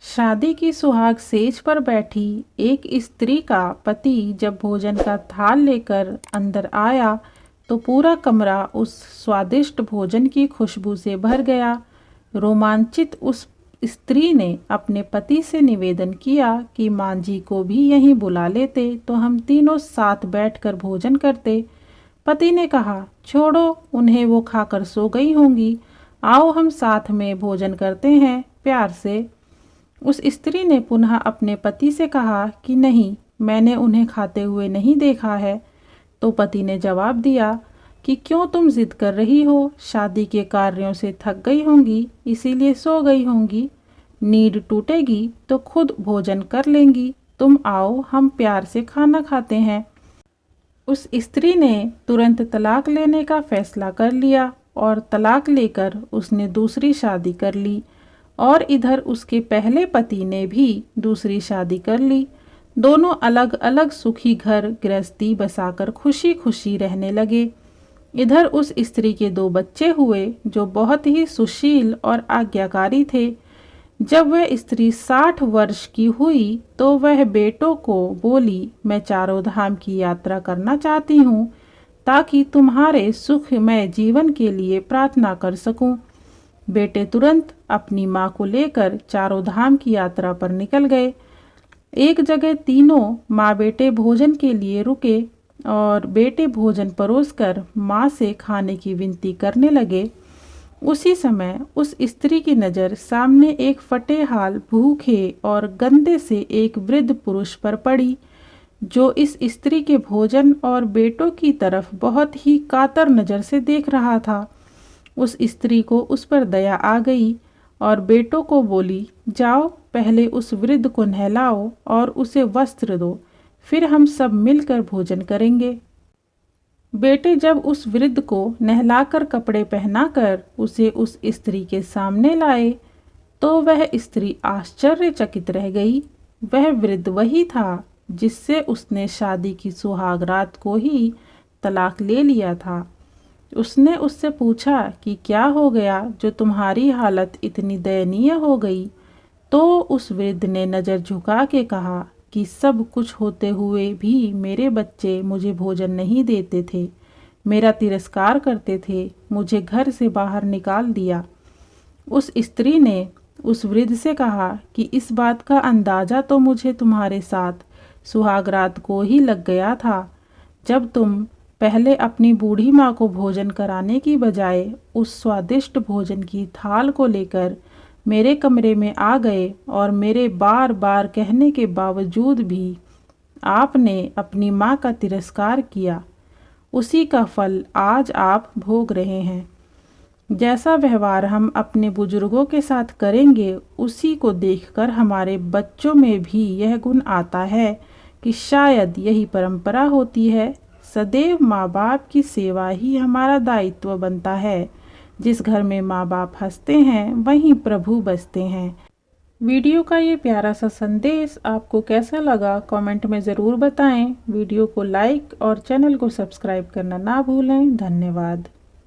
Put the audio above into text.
शादी की सुहाग सेज पर बैठी एक स्त्री का पति जब भोजन का थाल लेकर अंदर आया तो पूरा कमरा उस स्वादिष्ट भोजन की खुशबू से भर गया। रोमांचित उस स्त्री ने अपने पति से निवेदन किया कि माँ जी को भी यहीं बुला लेते तो हम तीनों साथ बैठकर भोजन करते। पति ने कहा, छोड़ो उन्हें, वो खाकर सो गई होंगी, आओ हम साथ में भोजन करते हैं प्यार से। उस स्त्री ने पुनः अपने पति से कहा कि नहीं, मैंने उन्हें खाते हुए नहीं देखा है। तो पति ने जवाब दिया कि क्यों तुम जिद कर रही हो, शादी के कार्यों से थक गई होंगी इसीलिए सो गई होंगी, नींद टूटेगी तो खुद भोजन कर लेंगी, तुम आओ हम प्यार से खाना खाते हैं। उस स्त्री ने तुरंत तलाक लेने का फैसला कर लिया और तलाक लेकर उसने दूसरी शादी कर ली और इधर उसके पहले पति ने भी दूसरी शादी कर ली। दोनों अलग अलग सुखी घर गृहस्थी बसाकर खुशी खुशी रहने लगे। इधर उस स्त्री के 2 बच्चे हुए जो बहुत ही सुशील और आज्ञाकारी थे। जब वह स्त्री 60 वर्ष की हुई तो वह बेटों को बोली, मैं चारों धाम की यात्रा करना चाहती हूँ ताकि तुम्हारे सुखमय जीवन के लिए प्रार्थना कर सकूं। बेटे तुरंत अपनी माँ को लेकर चारों धाम की यात्रा पर निकल गए। एक जगह तीनों माँ बेटे भोजन के लिए रुके और बेटे भोजन परोसकर माँ से खाने की विनती करने लगे। उसी समय उस स्त्री की नज़र सामने एक फटे हाल, भूखे और गंदे से एक वृद्ध पुरुष पर पड़ी जो इस स्त्री के भोजन और बेटों की तरफ बहुत ही कातर नज़र से देख रहा था। उस स्त्री को उस पर दया आ गई और बेटों को बोली, जाओ पहले उस वृद्ध को नहलाओ और उसे वस्त्र दो, फिर हम सब मिलकर भोजन करेंगे। बेटे जब उस वृद्ध को नहलाकर कपड़े पहनाकर उसे उस स्त्री के सामने लाए तो वह स्त्री आश्चर्यचकित रह गई। वह वृद्ध वही था जिससे उसने शादी की सुहाग रात को ही तलाक ले लिया था। उसने उससे पूछा कि क्या हो गया जो तुम्हारी हालत इतनी दयनीय हो गई। तो उस वृद्ध ने नज़र झुका के कहा कि सब कुछ होते हुए भी मेरे बच्चे मुझे भोजन नहीं देते थे, मेरा तिरस्कार करते थे, मुझे घर से बाहर निकाल दिया। उस स्त्री ने उस वृद्ध से कहा कि इस बात का अंदाज़ा तो मुझे तुम्हारे साथ सुहाग रात को ही लग गया था, जब तुम पहले अपनी बूढ़ी माँ को भोजन कराने की बजाय उस स्वादिष्ट भोजन की थाल को लेकर मेरे कमरे में आ गए और मेरे बार बार कहने के बावजूद भी आपने अपनी माँ का तिरस्कार किया। उसी का फल आज आप भोग रहे हैं। जैसा व्यवहार हम अपने बुजुर्गों के साथ करेंगे उसी को देखकर हमारे बच्चों में भी यह गुण आता है कि शायद यही परंपरा होती है। सदैव माँ बाप की सेवा ही हमारा दायित्व बनता है। जिस घर में माँ बाप हंसते हैं वहीं प्रभु बसते हैं। वीडियो का ये प्यारा सा संदेश आपको कैसा लगा कमेंट में ज़रूर बताएं। वीडियो को लाइक और चैनल को सब्सक्राइब करना ना भूलें। धन्यवाद।